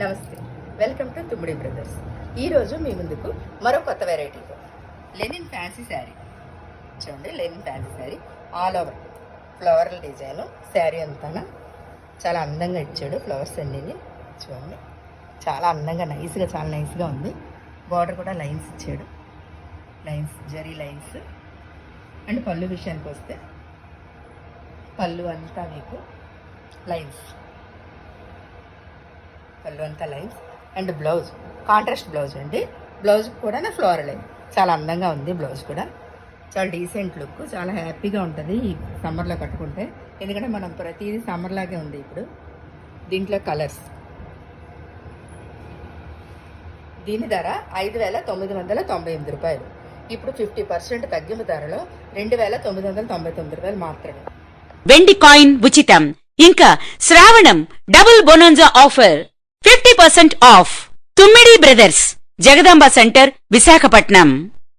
నమస్తే, welcome to తుమ్మిడి brothers. ఈరోజు మీ ముందుకు మరో కొత్త వెరైటీతో లెనిన్ ఫ్యాన్సీ శారీ. చూడండి, linen fancy sari all over floral design. Sari అంతా చాలా అందంగా ఇచ్చాడు, ఫ్లవర్స్ అన్నీ చూడండి, చాలా అందంగా చాలా నైస్గా ఉంది. బార్డర్ కూడా లైన్స్ ఇచ్చాడు, లైన్స్ జరీ లైన్స్. అండ్ పళ్ళు విషయానికి వస్తే పళ్ళు అంతా మీకు లైన్స్, పళ్ళు అంతా lines. And blouse contrast blouse అండి. బ్లౌజ్ కూడా ఫ్లోరల్ చాలా అందంగా ఉంది. బ్లౌజ్ కూడా చాలా డీసెంట్ లుక్, చాలా హ్యాపీగా ఉంటుంది ఈ సమ్మర్లో కట్టుకుంటే. ఎందుకంటే మనం ప్రతిదీ సమ్మర్ లాగే ఉంది ఇప్పుడు. దీంట్లో కలర్స్, దీని ధర 5,998 రూపాయలు. ఇప్పుడు 50% తగ్గింపు ధరలో 2,999 రూపాయలు మాత్రమే. వెండి కాయిన్ ఉచితం. ఇంకా Shravanam double bonanza offer 50% off. Tummidi brothers, Jagadamba centre, Visakhapatnam.